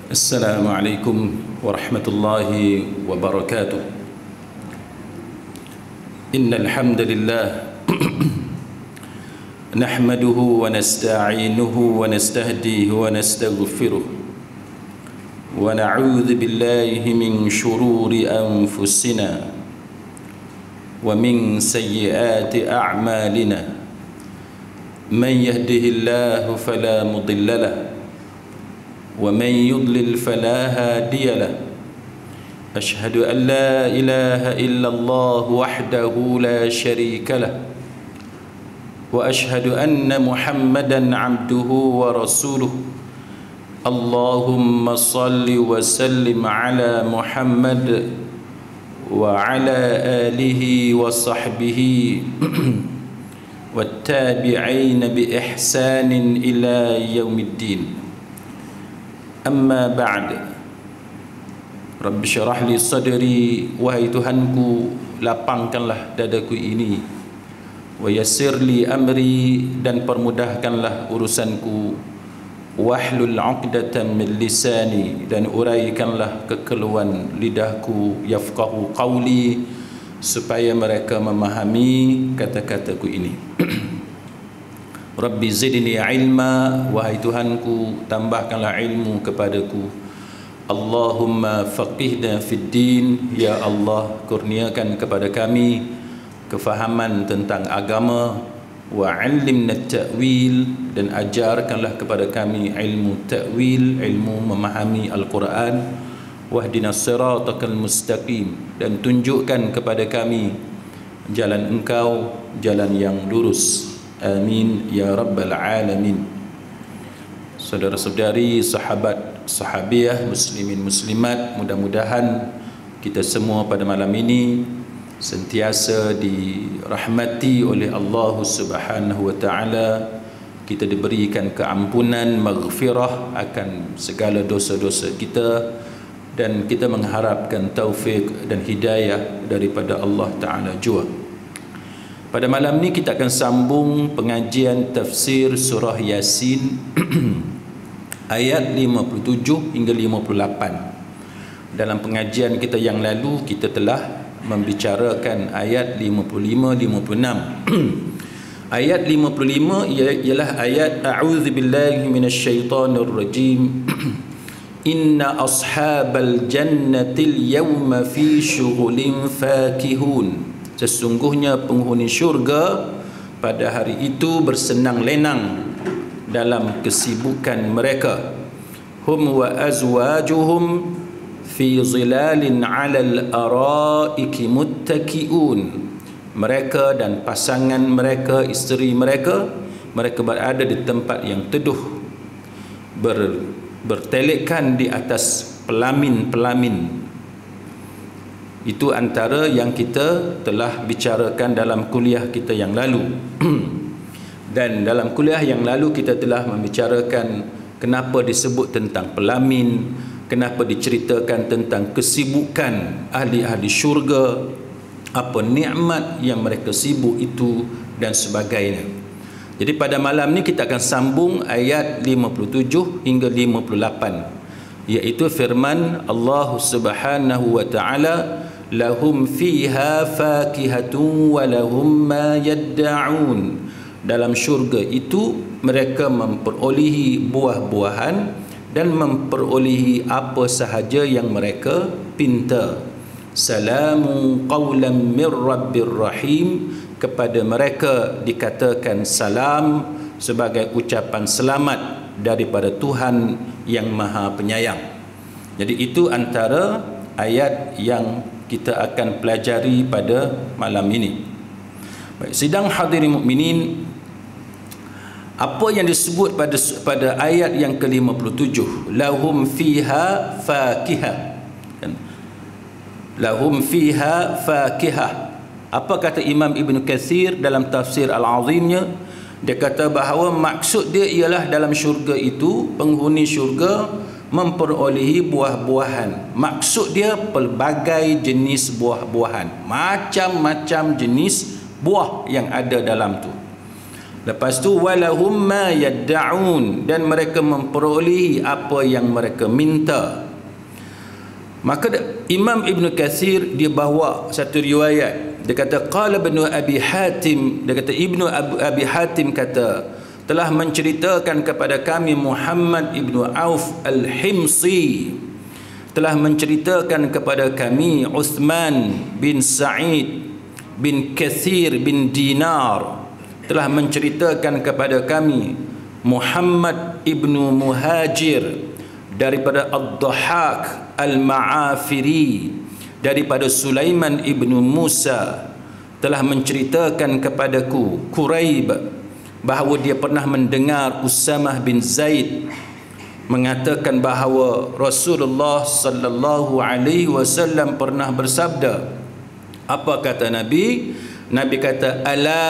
Assalamualaikum warahmatullahi wabarakatuh. Innal hamdalillah nahmaduhu wa nasta'inuhu wa nastahdihi wa nastaghfiruh wa na'udzu billahi min shururi anfusina wa min sayyiati a'malina. Man yahdihillahu fala mudilla lahu ومن يضلل فلا هادي له. أشهد أن لا إله إلا الله وحده لا شريك له وأشهد أن محمدا عبده ورسوله. اللهم صل وسلم على محمد وعلى آله وصحبه والتابعين بإحسان إلى يوم الدين. Amma ba'd. Rabbi syarah li sadri, wahai Tuhanku, lapangkanlah dadaku ini. Wa yassir li amri, dan permudahkanlah urusanku. Wahlul 'uqdatam min lisani, dan uraikanlah kekeluhan lidahku. Yafqahu qawli, supaya mereka memahami kata-kataku ini. Rabbi zidni ilma, wahai Tuhanku, tambahkanlah ilmu kepadaku. Allahumma faqihna fid din, ya Allah, kurniakan kepada kami kefahaman tentang agama. Wa 'allimna ta'wil, dan ajarkanlah kepada kami ilmu ta'wil, ilmu memahami Al-Quran. Wahdinas siratal mustaqim, dan tunjukkan kepada kami jalan Engkau, jalan yang lurus. Amin ya rabbal alamin. Saudara-saudari, sahabat sahabiah, muslimin muslimat, mudah-mudahan kita semua pada malam ini sentiasa dirahmati oleh Allah Subhanahu wa taala. Kita diberikan keampunan, maghfirah akan segala dosa-dosa kita, dan kita mengharapkan taufik dan hidayah daripada Allah taala jua. Pada malam ni kita akan sambung pengajian tafsir surah Yasin ayat 57 hingga 58. Dalam pengajian kita yang lalu kita telah membicarakan ayat 55-56. Ayat 55 ialah ayat a'udzubillahi minasyaitonir rajim. Inna ashabal jannatil yawma fi syughulin fakihun. Sesungguhnya penghuni syurga pada hari itu bersenang lenang dalam kesibukan mereka. Hum wa azwajuhum fi zilalin 'alal araiki muttaki'un. Mereka dan pasangan mereka, isteri mereka, mereka berada di tempat yang teduh, bertelekan di atas pelamin-pelamin. Itu antara yang kita telah bicarakan dalam kuliah kita yang lalu. Dan dalam kuliah yang lalu kita telah membicarakan kenapa disebut tentang pelamin, kenapa diceritakan tentang kesibukan ahli-ahli syurga, apa nikmat yang mereka sibuk itu, dan sebagainya. Jadi pada malam ni kita akan sambung ayat 57 hingga 58, iaitu firman Allah Subhanahu wa taala, lahum fiha fakihatun wa lahum ma yadda'un. Dalam syurga itu mereka memperolehi buah-buahan dan memperolehi apa sahaja yang mereka pinta. Salamun qawlan min rabbir rahim. Kepada mereka dikatakan salam sebagai ucapan selamat daripada Tuhan yang Maha Penyayang. Jadi itu antara ayat yang kita akan pelajari pada malam ini. Baik, sidang hadirin mukminin, apa yang disebut pada ayat yang ke-57, lahum fiha fakihah, lahum fiha fakihah. Apa kata Imam Ibn Kathir dalam tafsir Al-Azimnya? Dia kata bahawa maksud dia ialah dalam syurga itu penghuni syurga memperolehi buah-buahan. Maksud dia pelbagai jenis buah-buahan, macam-macam jenis buah yang ada dalam tu. Lepas tu walahum ma yad'un, dan mereka memperolehi apa yang mereka minta. Maka Imam Ibn Katsir dia bawa satu riwayat. Dia kata qala Ibnu Abi Hatim, dia kata Ibnu Abi Hatim kata telah menceritakan kepada kami Muhammad ibnu Auf Al-Himsi, telah menceritakan kepada kami Uthman bin Sa'id bin Kathir bin Dinar, telah menceritakan kepada kami Muhammad ibnu Muhajir daripada Ad-Dhahhak Al-Ma'afiri, daripada Sulaiman ibnu Musa, telah menceritakan kepadaku Quraib bahawa dia pernah mendengar Usamah bin Zaid mengatakan bahawa Rasulullah sallallahu alaihi wasallam pernah bersabda. Apa kata Nabi? Nabi kata ala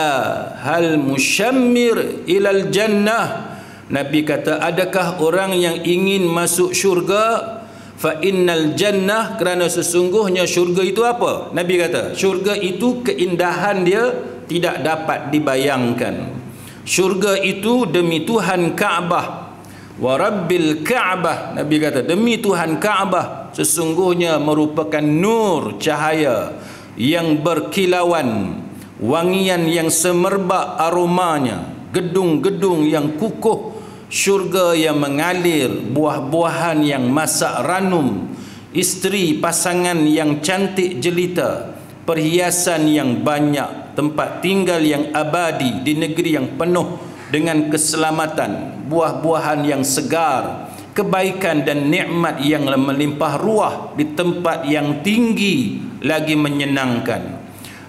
hal musyammir ilal jannah. Nabi kata adakah orang yang ingin masuk syurga? Fa innal jannah, kerana sesungguhnya syurga itu apa? Nabi kata syurga itu keindahan dia tidak dapat dibayangkan. Syurga itu demi Tuhan Kaabah, wa rabbil Kaabah, Nabi kata demi Tuhan Kaabah sesungguhnya merupakan nur, cahaya yang berkilauan, wangian yang semerbak aromanya, gedung-gedung yang kukuh, syurga yang mengalir, buah-buahan yang masak ranum, isteri pasangan yang cantik jelita, perhiasan yang banyak, tempat tinggal yang abadi di negeri yang penuh dengan keselamatan, buah-buahan yang segar, kebaikan dan nikmat yang melimpah ruah di tempat yang tinggi lagi menyenangkan.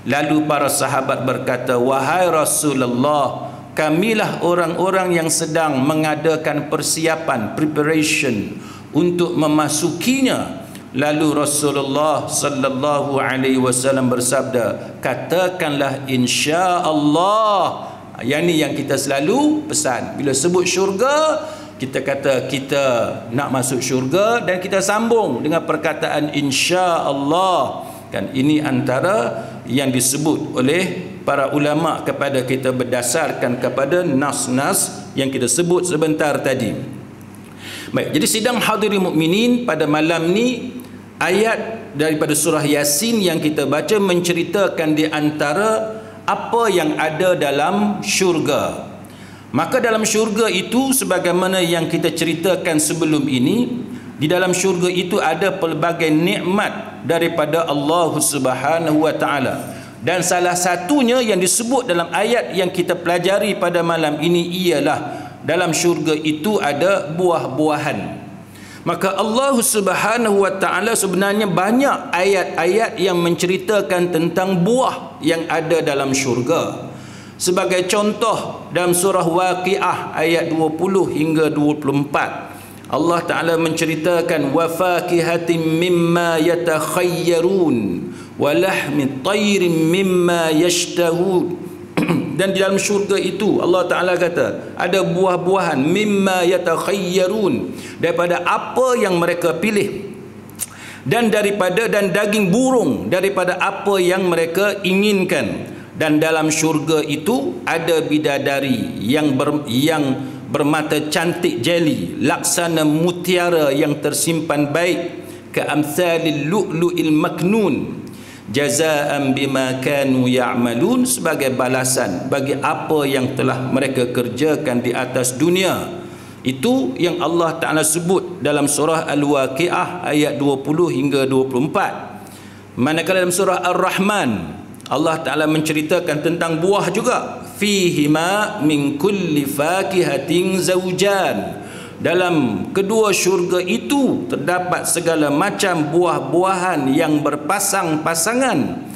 Lalu para sahabat berkata, wahai Rasulullah, kamilah orang-orang yang sedang mengadakan persiapan, preparation untuk memasukinya. Lalu Rasulullah sallallahu alaihi wasallam bersabda, katakanlah insya-Allah. Yang ni yang kita selalu pesan. Bila sebut syurga, kita kata kita nak masuk syurga, dan kita sambung dengan perkataan insya-Allah. Kan ini antara yang disebut oleh para ulama kepada kita berdasarkan kepada nas-nas yang kita sebut sebentar tadi. Baik, jadi sidang hadirin mukminin pada malam ni, ayat daripada surah Yasin yang kita baca menceritakan di antara apa yang ada dalam syurga. Maka dalam syurga itu, sebagaimana yang kita ceritakan sebelum ini, di dalam syurga itu ada pelbagai nikmat daripada Allah Subhanahu wa taala. Dan salah satunya yang disebut dalam ayat yang kita pelajari pada malam ini ialah dalam syurga itu ada buah-buahan. Maka Allah Subhanahu wa taala sebenarnya banyak ayat-ayat yang menceritakan tentang buah yang ada dalam syurga. Sebagai contoh, dalam surah Waqiah ayat 20 hingga 24, Allah Ta'ala menceritakan wa fakihatin mimma yatakhayyarun wa lahmi tayrin mimma yashtahun. Dan di dalam syurga itu Allah Ta'ala kata ada buah-buahan mimma yatakhayyarun, daripada apa yang mereka pilih, dan daging burung daripada apa yang mereka inginkan. Dan dalam syurga itu ada bidadari yang bermata cantik jeli, laksana mutiara yang tersimpan baik, ka'amthalil lu'lu'il maknun, jazaan bima kanu ya'malun, sebagai balasan bagi apa yang telah mereka kerjakan di atas dunia. Itu yang Allah Ta'ala sebut dalam surah Al-Waqiah ayat 20 hingga 24. Manakala dalam surah Ar-Rahman Allah Ta'ala menceritakan tentang buah juga. Fihima min kulli fakihatin zawjan. Dalam kedua syurga itu terdapat segala macam buah-buahan yang berpasang-pasangan.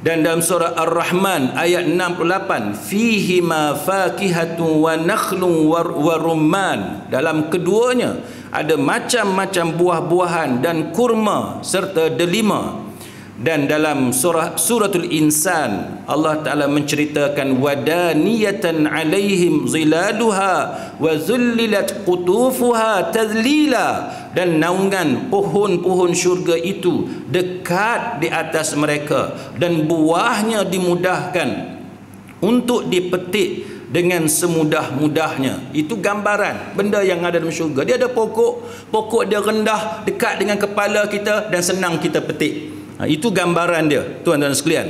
Dan dalam surah Ar-Rahman ayat 68, fihima fakihatun wa nakhlun wa rumman. Dalam keduanya ada macam-macam buah-buahan dan kurma serta delima. Dan dalam suratul Insan Allah Ta'ala menceritakan wadaniyatan alaihim zilaluha wa zullilat qutufuha tadlila. Dan naungan pohon-pohon syurga itu dekat di atas mereka, dan buahnya dimudahkan untuk dipetik dengan semudah-mudahnya. Itu gambaran benda yang ada dalam syurga. Dia ada pokok dia rendah dekat dengan kepala kita dan senang kita petik. Itu gambaran dia, tuan-tuan sekalian.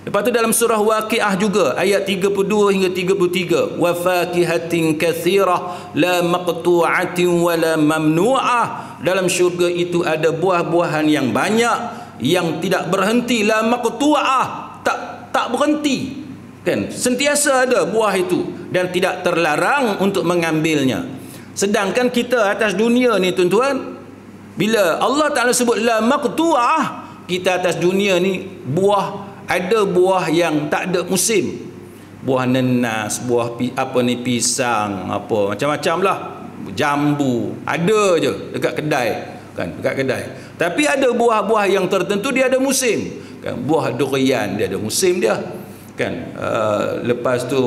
Lepas tu dalam surah Waqiah juga ayat 32 hingga 33, wa fakihatin katsirah la maqtu'atin wa la mamnu'ah. Dalam syurga itu ada buah-buahan yang banyak yang tidak berhenti, la maqtu'ah, tak berhenti, kan, sentiasa ada buah itu dan tidak terlarang untuk mengambilnya. Sedangkan kita atas dunia ni tuan-tuan, bila Allah Ta'ala sebut la maqtu'ah, kita atas dunia ni ada buah yang tak ada musim. Buah nenas, buah pisang, apa macam-macam lah, jambu, ada je dekat kedai, kan, dekat kedai. Tapi ada buah-buah yang tertentu dia ada musim, kan. Buah durian dia ada musim dia, kan. Lepas tu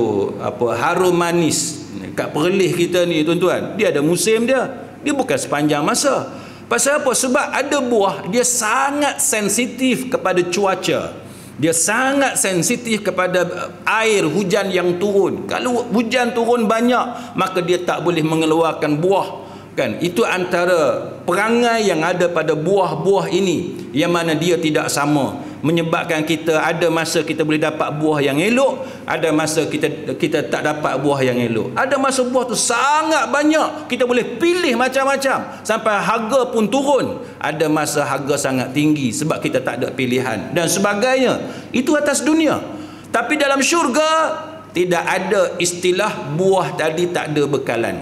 harum manis kat perlih kita ni tuan-tuan, dia ada musim dia bukan sepanjang masa. Pasal apa? Sebab ada buah dia sangat sensitif kepada cuaca. Dia sangat sensitif kepada air hujan yang turun. Kalau hujan turun banyak, maka dia tak boleh mengeluarkan buah, kan. Itu antara perangai yang ada pada buah-buah ini, yang mana dia tidak sama, menyebabkan kita ada masa kita boleh dapat buah yang elok, ada masa kita tak dapat buah yang elok. Ada masa buah tu sangat banyak, kita boleh pilih macam-macam sampai harga pun turun. Ada masa harga sangat tinggi sebab kita tak ada pilihan dan sebagainya. Itu atas dunia. Tapi dalam syurga tidak ada istilah buah tadi tak ada bekalan.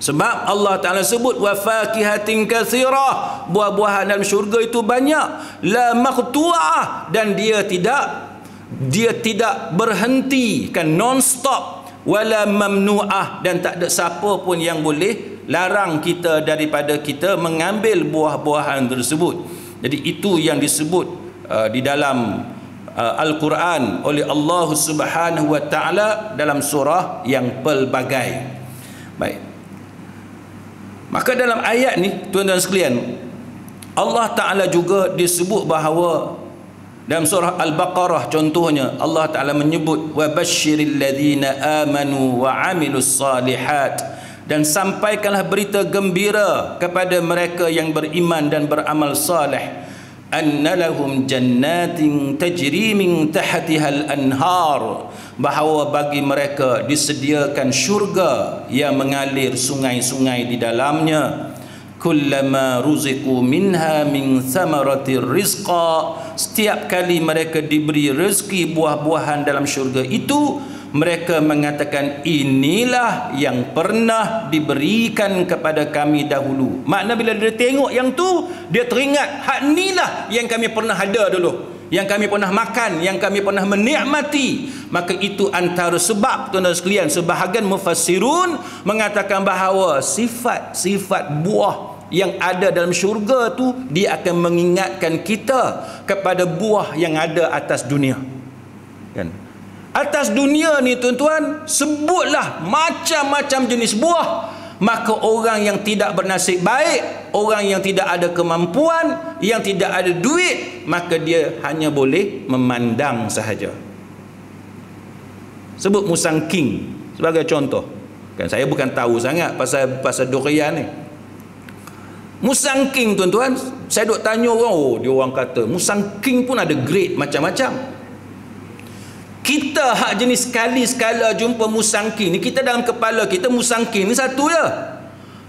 Sebab Allah Ta'ala sebut wa fakihatin katsirah, buah-buahan dalam syurga itu banyak, la maqtu'ah, dan dia tidak berhenti, kan, non-stop, wala mamnu'ah, dan tak ada siapa pun yang boleh larang kita daripada kita mengambil buah-buahan tersebut. Jadi itu yang disebut di dalam Al-Quran oleh Allah Subhanahu wa Ta'ala dalam surah yang pelbagai. Baik. Maka dalam ayat ni tuan-tuan sekalian, Allah Ta'ala juga disebut bahawa dalam surah Al-Baqarah contohnya Allah Ta'ala menyebut wa basyiril ladzina amanu wa amilus salihat, dan sampaikanlah berita gembira kepada mereka yang beriman dan beramal saleh, anna lahum jannatin tajri min tahtihal anhar, bahawa bagi mereka disediakan syurga yang mengalir sungai-sungai di dalamnya. Kullama ruziqu minha min thamaratir rizqa, setiap kali mereka diberi rezeki buah-buahan dalam syurga itu, mereka mengatakan inilah yang pernah diberikan kepada kami dahulu. Makna bila dia tengok yang tu, dia teringat hak inilah yang kami pernah ada dulu, yang kami pernah makan, yang kami pernah menikmati. Maka itu antara sebab tuan-tuan sekalian, sebahagian mufassirun mengatakan bahawa sifat-sifat buah yang ada dalam syurga tu, dia akan mengingatkan kita kepada buah yang ada atas dunia, kan. Atas dunia ni tuan-tuan, sebutlah macam-macam jenis buah. Maka orang yang tidak bernasib baik, orang yang tidak ada kemampuan, yang tidak ada duit, maka dia hanya boleh memandang sahaja. Sebut musang king sebagai contoh, kan. Saya bukan tahu sangat pasal durian ni. Musang king tuan-tuan, saya duk tanya orang, dia orang kata musang king pun ada grade macam-macam. Kita hak jenis sekali-sekala jumpa musang king ni, kita dalam kepala kita musang king ni satu je.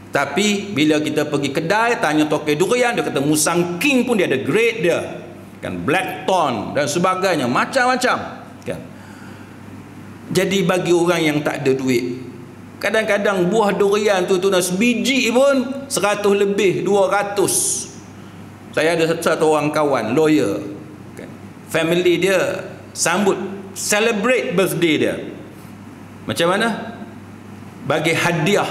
Tapi bila kita pergi kedai tanya tokai durian, dia kata musang king pun dia ada grade dia, kan, black thorn dan sebagainya, macam-macam, kan. Jadi bagi orang yang tak ada duit, kadang-kadang buah durian tu sebiji pun 100 lebih, 200. Saya ada satu orang kawan lawyer, kan, family dia celebrate birthday dia macam mana? Bagi hadiah,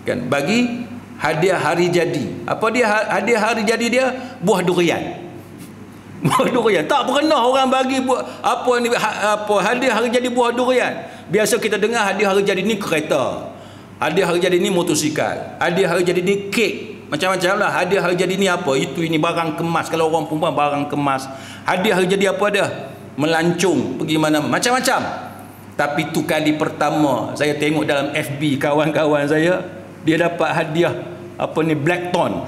kan, bagi hadiah hari jadi. Apa dia hadiah hari jadi dia? Buah durian. Buah durian. Tak pernah orang bagi buah hadiah hari jadi buah durian. Biasa kita dengar hadiah hari jadi ni kereta, hadiah hari jadi ni motosikal, hadiah hari jadi ni kek, macam-macam lah. Hadiah hari jadi ni apa? Ini barang kemas. Kalau orang perempuan barang kemas. Hadiah hari jadi apa dia? Melancung pergi mana, macam-macam. Tapi tu kali pertama saya tengok dalam FB kawan-kawan saya, dia dapat hadiah apa ni, Blackthorn.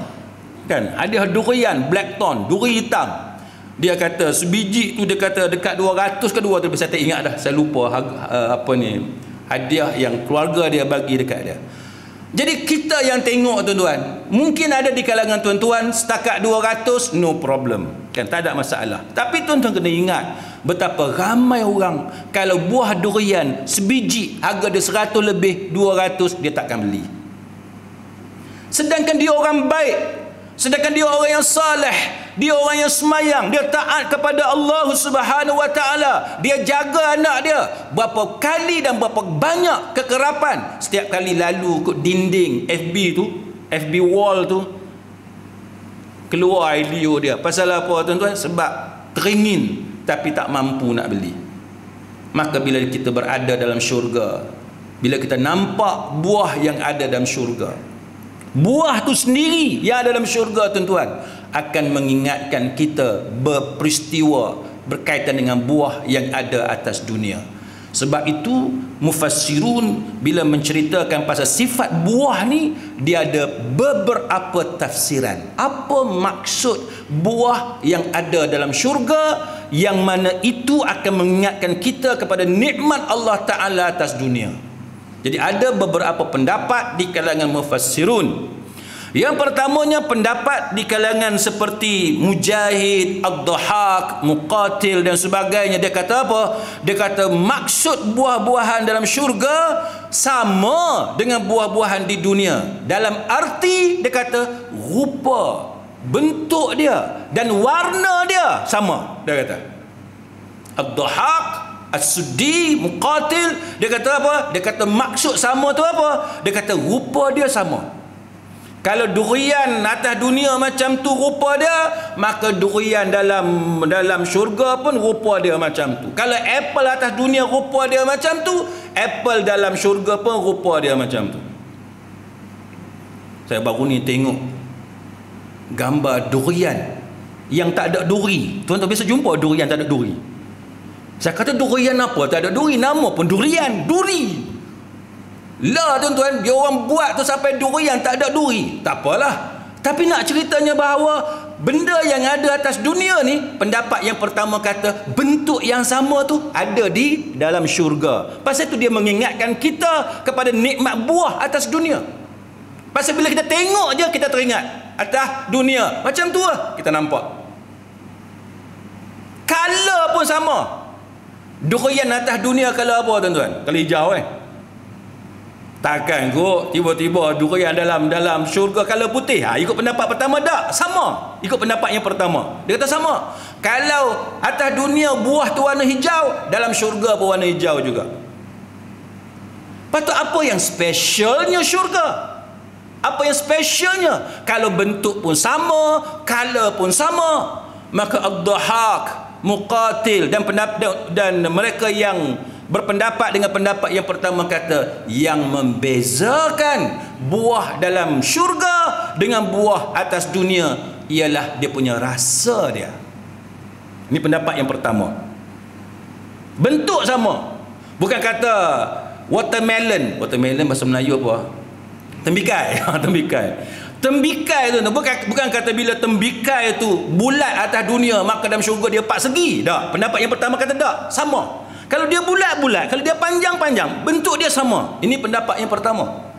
Kan? Hadiah durian Blackthorn, duri hitam. Dia kata sebiji tu dia kata dekat 200 ke 200, saya tak ingat dah, saya lupa apa ni hadiah yang keluarga dia bagi dekat dia. Jadi kita yang tengok tuan-tuan, mungkin ada di kalangan tuan-tuan setakat 200, no problem, kan, tak ada masalah. Tapi tuan-tuan kena ingat betapa ramai orang kalau buah durian sebiji harga dia 100 lebih, 200 dia takkan beli. Sedangkan dia orang baik, sedangkan dia orang yang saleh, dia orang yang semayang, dia taat kepada Allah Subhanahu wa taala, dia jaga anak dia. Berapa kali dan berapa banyak kekerapan setiap kali lalu kat dinding FB tu, FB wall tu, keluar video dia. Pasal apa tuan-tuan? Sebab teringin tapi tak mampu nak beli. Maka bila kita berada dalam syurga, bila kita nampak buah yang ada dalam syurga, buah tu sendiri yang ada dalam syurga tuan-tuan akan mengingatkan kita berperistiwa berkaitan dengan buah yang ada atas dunia. Sebab itu mufassirun bila menceritakan pasal sifat buah ni, dia ada beberapa tafsiran. Apa maksud buah yang ada dalam syurga, yang mana itu akan mengingatkan kita kepada nikmat Allah Ta'ala atas dunia. Jadi ada beberapa pendapat di kalangan mufassirun. Yang pertamanya pendapat di kalangan seperti Mujahid, Ad-Dhahak, Muqatil dan sebagainya. Dia kata apa? Dia kata maksud buah-buahan dalam syurga sama dengan buah-buahan di dunia. Dalam arti dia kata rupa, bentuk dia dan warna dia sama. Dia kata Ad-Dhahak, As-Suddi, Muqatil, dia kata apa? Dia kata maksud sama tu apa? Dia kata rupa dia sama. Kalau durian atas dunia macam tu rupa dia, maka durian dalam syurga pun rupa dia macam tu. Kalau apple atas dunia rupa dia macam tu, apple dalam syurga pun rupa dia macam tu. Saya baru ni tengok gambar durian yang tak ada duri. Tuan-tuan biasa jumpa durian tak ada duri. Saya kata durian apa tak ada duri? Nama pun durian, duri. Lah tuan-tuan, dia orang buat tu sampai durian tak ada duri. Tak apalah. Tapi nak ceritanya bahawa benda yang ada atas dunia ni, pendapat yang pertama kata bentuk yang sama tu ada di dalam syurga. Pasal tu dia mengingatkan kita kepada nikmat buah atas dunia. Pasal bila kita tengok je kita teringat atas dunia macam tu lah kita nampak. Color pun sama. Durian atas dunia kalau apa tuan-tuan? Kalau hijau takkan kot tiba-tiba durian dalam syurga kalau putih. Ikut pendapat pertama tak? Sama. Ikut pendapat yang pertama. Dia kata sama. Kalau atas dunia buah tu warna hijau, dalam syurga pun warna hijau juga. Patut apa yang specialnya syurga? Apa yang specialnya? Kalau bentuk pun sama, color pun sama, maka Ad-Dhahak, Muqatil dan mereka yang berpendapat dengan pendapat yang pertama kata yang membezakan buah dalam syurga dengan buah atas dunia ialah dia punya rasa dia. Ini pendapat yang pertama. Bentuk sama. Bukan kata watermelon bahasa Melayu apa? Tembikai. Tembikai tu bukan kata bila tembikai tu bulat atas dunia maka dalam syurga dia 4 segi. Tak. Pendapat yang pertama kata tak, sama. Kalau dia bulat-bulat, kalau dia panjang-panjang, bentuk dia sama. Ini pendapat yang pertama.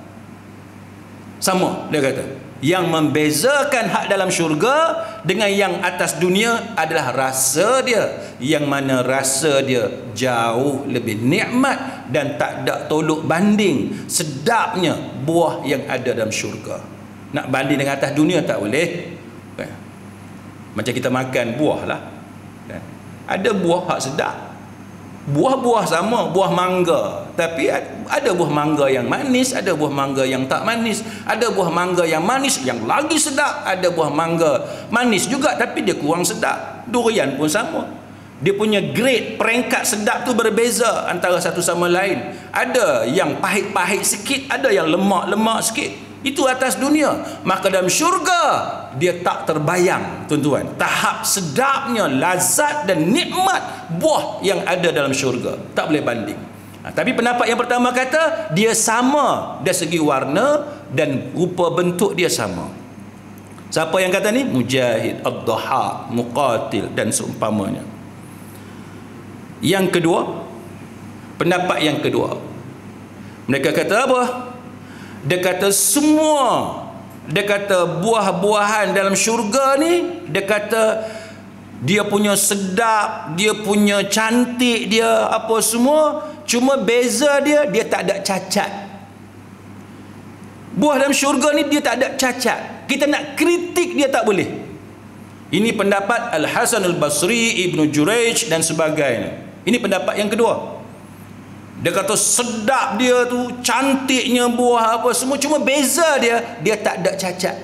Sama, dia kata. Yang membezakan hak dalam syurga dengan yang atas dunia adalah rasa dia. Yang mana rasa dia jauh lebih nikmat dan tak ada tolok banding sedapnya buah yang ada dalam syurga. Nak banding dengan atas dunia tak boleh. Macam kita makan buah lah. Ada buah hak sedap. Buah-buah sama, buah mangga, tapi ada buah mangga yang manis, ada buah mangga yang tak manis, ada buah mangga yang manis yang lagi sedap, ada buah mangga manis juga tapi dia kurang sedap. Durian pun sama, dia punya grade peringkat sedap tu berbeza antara satu sama lain. Ada yang pahit-pahit sikit, ada yang lemak-lemak sikit. Itu atas dunia. Maka dalam syurga dia tak terbayang tuan-tuan tahap sedapnya, lazat dan nikmat buah yang ada dalam syurga. Tak boleh banding. Tapi pendapat yang pertama kata dia sama dari segi warna dan rupa bentuk dia sama. Siapa yang kata ni? Mujahid, Ad-Dhahhak, Muqatil dan seumpamanya. Yang kedua, pendapat yang kedua, mereka kata apa? Dia kata semua, dia kata buah-buahan dalam syurga ni, dia kata dia punya sedap, dia punya cantik, dia apa semua, cuma beza dia tak ada cacat. Buah dalam syurga ni dia tak ada cacat. Kita nak kritik dia tak boleh. Ini pendapat Al-Hasan Al-Basri, Ibnu Jurayj dan sebagainya. Ini pendapat yang kedua. Dia kata sedap dia tu, cantiknya buah apa semua, cuma beza dia tak ada cacat.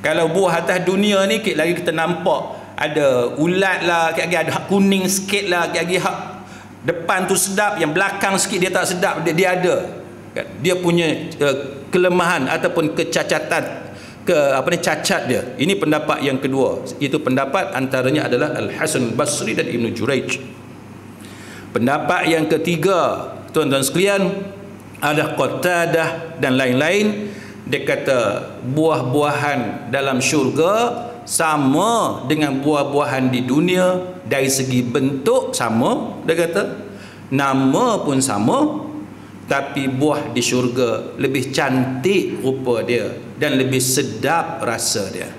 Kalau buah atas dunia ni lagi kita nampak ada ulat lah, lagi ada hak kuning sikit lah, lagi hak depan tu sedap, yang belakang sikit dia tak sedap, dia ada. Dia punya kelemahan ataupun kecacatan, cacat dia. Ini pendapat yang kedua. Itu pendapat antaranya adalah Al-Hasan Al-Basri dan Ibnu Jurayj. Pendapat yang ketiga, tuan-tuan sekalian, ada Qatadah dan lain-lain. Dia kata buah-buahan dalam syurga sama dengan buah-buahan di dunia dari segi bentuk sama. Dia kata nama pun sama, tapi buah di syurga lebih cantik rupa dia dan lebih sedap rasa dia.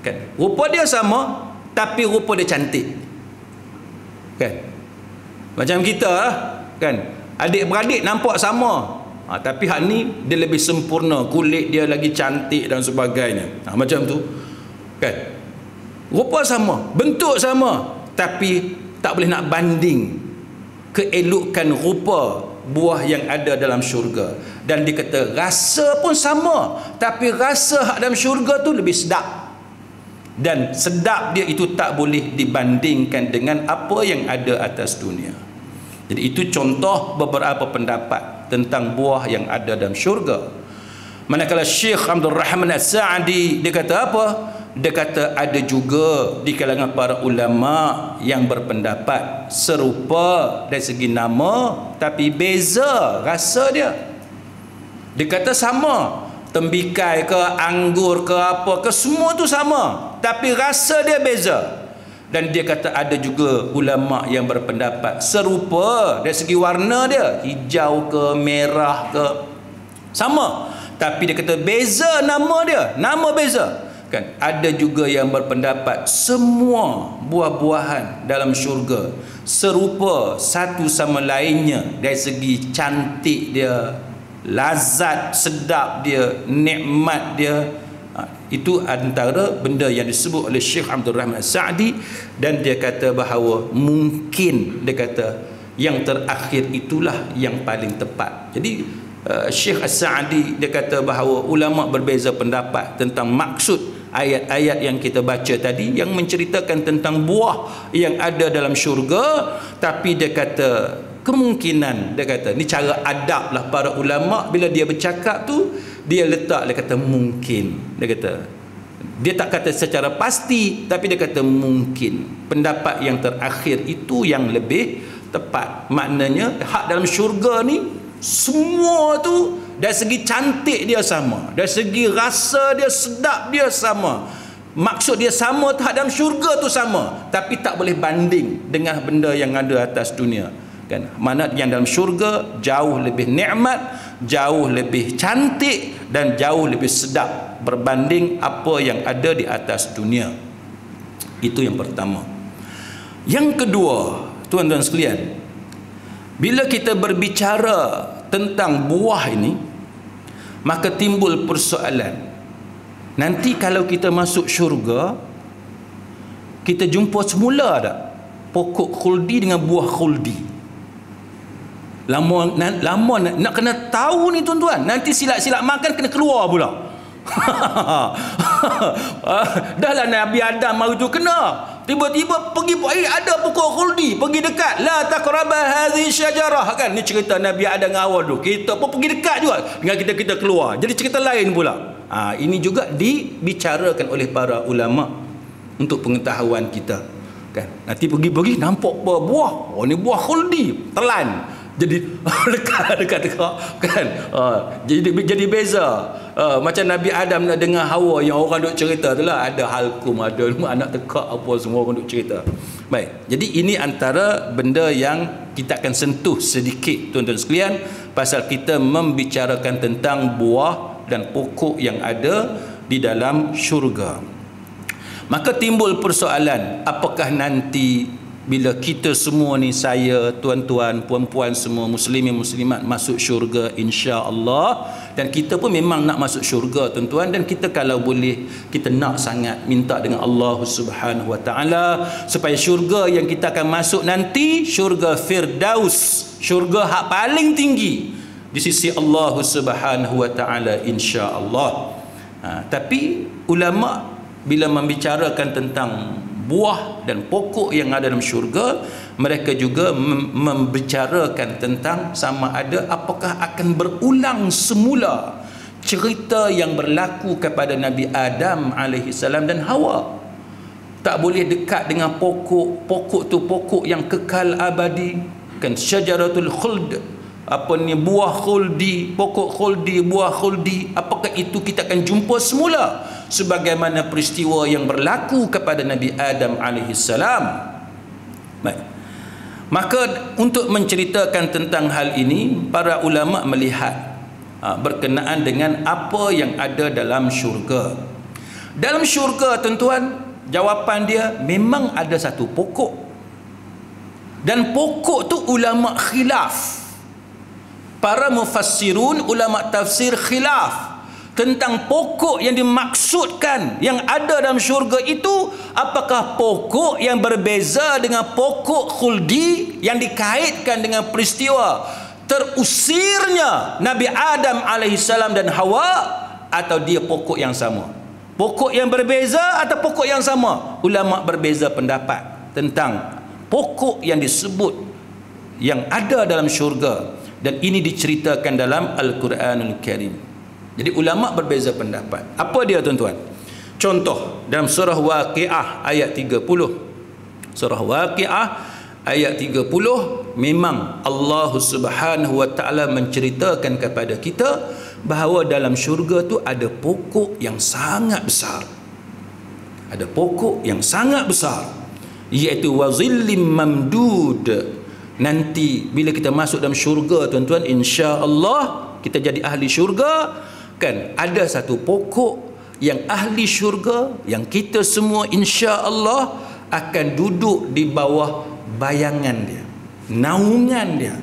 Kan? Rupa dia sama, tapi rupa dia cantik. Kan? Macam kita lah, kan? Adik-beradik nampak sama, tapi hak ni dia lebih sempurna, kulit dia lagi cantik dan sebagainya. Macam tu. Kan? Rupa sama, bentuk sama, tapi tak boleh nak banding keelokan rupa buah yang ada dalam syurga. Dan dia kata rasa pun sama, tapi rasa hak dalam syurga tu lebih sedap. Dan sedap dia itu tak boleh dibandingkan dengan apa yang ada atas dunia. Jadi itu contoh beberapa pendapat tentang buah yang ada dalam syurga. Manakala Syekh Abdul Rahman As-Sa'di, dia kata apa? Dia kata ada juga di kalangan para ulama yang berpendapat serupa dari segi nama, tapi beza rasa dia. Dia kata sama, tembikai ke, anggur ke, apa ke, semua tu sama, tapi rasa dia beza. Dan dia kata ada juga ulama yang berpendapat serupa dari segi warna dia, hijau ke, merah ke, sama, tapi dia kata beza nama dia, nama beza. Kan? Ada juga yang berpendapat semua buah-buahan dalam syurga serupa satu sama lainnya dari segi cantik dia, lazat sedap dia, nikmat dia. Itu antara benda yang disebut oleh Syekh Abdul Rahman As-Sa'di. Dan dia kata bahawa mungkin, dia kata yang terakhir itulah yang paling tepat. Jadi Syekh As-Sa'di dia kata bahawa ulama berbeza pendapat tentang maksud ayat-ayat yang kita baca tadi yang menceritakan tentang buah yang ada dalam syurga. Tapi dia kata kemungkinan, dia kata ni cara adab lah para ulama bila dia bercakap tu, dia letak, dia kata mungkin, dia kata dia tak kata secara pasti, tapi dia kata mungkin. Pendapat yang terakhir itu yang lebih tepat. Maknanya hak dalam syurga ni semua tu dari segi cantik dia sama, dari segi rasa dia, sedap dia sama, maksud dia sama, dalam syurga tu sama, tapi tak boleh banding dengan benda yang ada atas dunia. Kan? Mana yang dalam syurga jauh lebih nikmat, jauh lebih cantik dan jauh lebih sedap berbanding apa yang ada di atas dunia. Itu yang pertama. Yang kedua, tuan-tuan sekalian, bila kita berbicara tentang buah ini, maka timbul persoalan. Nanti kalau kita masuk syurga, kita jumpa semula tak pokok khuldi dengan buah khuldi? Lama nak kena tahu ni tuan-tuan. Nanti silap-silap makan kena keluar pula. Dahlah Nabi Adam mari tu kena. Tiba-tiba pergi, ada pokok khuldi, pergi dekat, la taqraba hadhihi syajarah, kan? Ni cerita Nabi Adam dengan Hawa tu. Kita pun pergi dekat juga dengan kita keluar. Jadi cerita lain pula. Ini juga dibicarakan oleh para ulama untuk pengetahuan kita. kan. Nanti pergi-pergi nampak buah, oh ni buah khuldi, telan jadi dekat kan. Jadi beza. Macam Nabi Adam nak dengar Hawa yang orang duk cerita tu lah, ada halkum, ada anak tekak apa semua orang duk cerita. Baik, jadi ini antara benda yang kita akan sentuh sedikit tuan-tuan sekalian, pasal kita membicarakan tentang buah dan pokok yang ada di dalam syurga. Maka timbul persoalan, apakah nanti bila kita semua ni, saya, tuan-tuan, puan-puan semua, muslimin muslimat masuk syurga insya-Allah, dan kita pun memang nak masuk syurga tuan-tuan, dan kita kalau boleh kita nak sangat minta dengan Allah Subhanahu wa taala supaya syurga yang kita akan masuk nanti syurga Firdaus, syurga hak paling tinggi di sisi Allah Subhanahu wa taala insya-Allah. Tapi ulama bila membicarakan tentang buah dan pokok yang ada dalam syurga, mereka juga membicarakan tentang sama ada apakah akan berulang semula cerita yang berlaku kepada Nabi Adam AS dan Hawa. Tak boleh dekat dengan pokok tu pokok yang kekal abadi, kan, syajaratul khuld, apa ni, buah khuldi, pokok khuldi, buah khuldi. Apakah itu kita akan jumpa semula sebagaimana peristiwa yang berlaku kepada Nabi Adam alaihissalam? Baik. Maka untuk menceritakan tentang hal ini, para ulama melihat berkenaan dengan apa yang ada dalam syurga. Dalam syurga tuan-tuan, jawapan dia memang ada satu pokok, dan pokok tu ulama khilaf. Para mufassirun, ulama tafsir khilaf tentang pokok yang dimaksudkan yang ada dalam syurga itu. Apakah pokok yang berbeza dengan pokok khuldi yang dikaitkan dengan peristiwa terusirnya Nabi Adam alaihissalam dan Hawa, atau dia pokok yang sama? Pokok yang berbeza atau pokok yang sama? Ulama berbeza pendapat tentang pokok yang disebut yang ada dalam syurga, dan ini diceritakan dalam Al-Quranul Karim. Jadi ulama berbeza pendapat. Apa dia tuan-tuan? Contoh dalam surah Waqiah ayat 30. Surah Waqiah ayat 30 memang Allah Subhanahu wa taala menceritakan kepada kita bahawa dalam syurga tu ada pokok yang sangat besar. Ada pokok yang sangat besar, iaitu wazillim mamdud. Nanti bila kita masuk dalam syurga tuan-tuan, insya-Allah kita jadi ahli syurga, kan, ada satu pokok yang ahli syurga, yang kita semua insya-Allah akan duduk di bawah bayangan dia, naungan dia,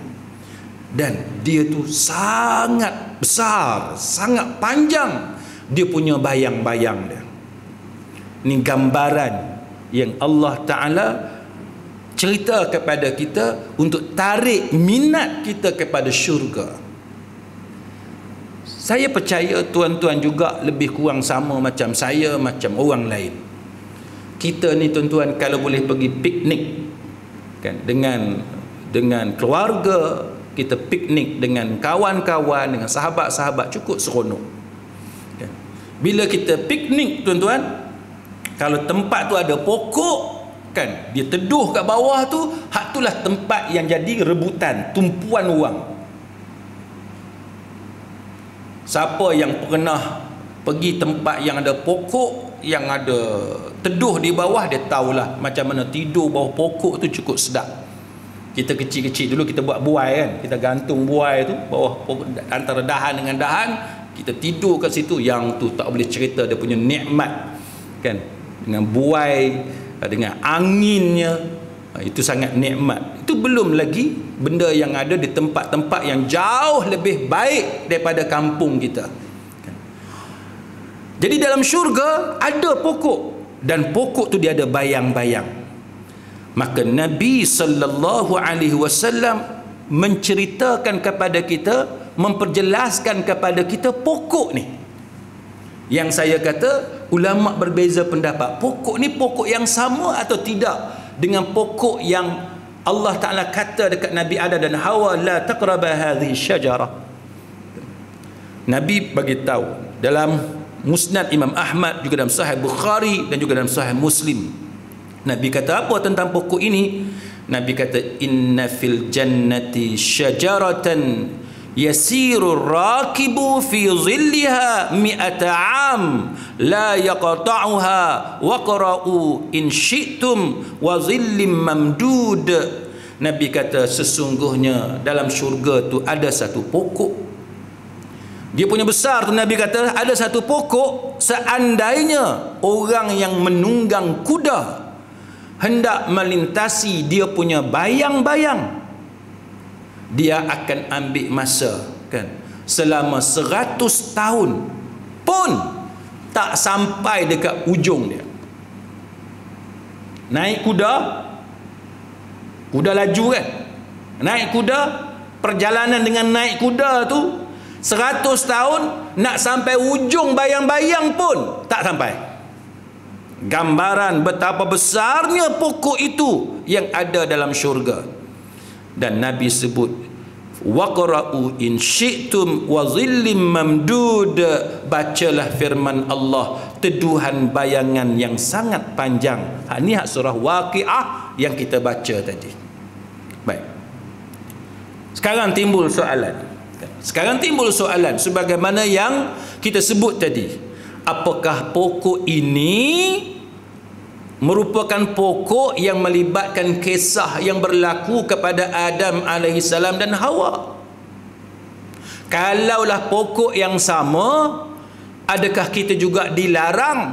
dan dia tu sangat besar, sangat panjang dia punya bayang-bayang dia. Ini gambaran yang Allah Ta'ala cerita kepada kita untuk tarik minat kita kepada syurga. Saya percaya tuan-tuan juga lebih kurang sama macam saya, macam orang lain. Kita ni tuan-tuan kalau boleh pergi piknik, kan, dengan keluarga, kita piknik dengan kawan-kawan, dengan sahabat-sahabat, cukup seronok, kan. Bila kita piknik tuan-tuan, kalau tempat tu ada pokok, kan, dia teduh kat bawah tu, hak itulah tempat yang jadi rebutan, tumpuan orang. Siapa yang pernah pergi tempat yang ada pokok, yang ada teduh di bawah, dia tahulah macam mana tidur bawah pokok tu cukup sedap. Kita kecil-kecil dulu kita buat buai, kan, kita gantung buai tu bawah pokok, antara dahan dengan dahan, kita tidur kat situ. Yang tu tak boleh cerita dia punya nikmat, kan, dengan buai, dengan anginnya, itu sangat nikmat. Itu belum lagi benda yang ada di tempat-tempat yang jauh lebih baik daripada kampung kita. Jadi dalam syurga ada pokok, dan pokok tu dia ada bayang-bayang. Maka Nabi sallallahu alaihi wasallam menceritakan kepada kita, memperjelaskan kepada kita pokok ni. Yang saya kata ulama berbeza pendapat, pokok ni pokok yang sama atau tidak dengan pokok yang Allah Ta'ala kata dekat Nabi Adam dan Hawa, la taqraba hadhihi syajarah. Nabi bagi tahu dalam Musnad Imam Ahmad, juga dalam Sahih Bukhari dan juga dalam Sahih Muslim, Nabi kata apa tentang pokok ini? Nabi kata, inna fil jannati syajaratan yasiru rakibu fi zilliha mi'ata am la yaqta'uha waqra'u in syi'tum wa zillim mamdud. Nabi kata, sesungguhnya dalam syurga tu ada satu pokok. Dia punya besar tu, Nabi kata ada satu pokok, seandainya orang yang menunggang kuda hendak melintasi dia punya bayang-bayang, dia akan ambil masa kan selama 100 tahun pun tak sampai dekat ujung dia. Naik kuda laju kan, naik kuda, perjalanan dengan naik kuda tu 100 tahun nak sampai ujung bayang-bayang pun tak sampai. Gambaran betapa besarnya pokok itu yang ada dalam syurga. Dan Nabi sebut, waqra'u in syi'tum wa zillim mamdud, bacalah firman Allah, teduhan bayangan yang sangat panjang. Ini surah Waqiah yang kita baca tadi. Baik, sekarang timbul soalan sebagaimana yang kita sebut tadi. Apakah pokok ini merupakan pokok yang melibatkan kisah yang berlaku kepada Adam alaihissalam dan Hawa? Kalaulah pokok yang sama, adakah kita juga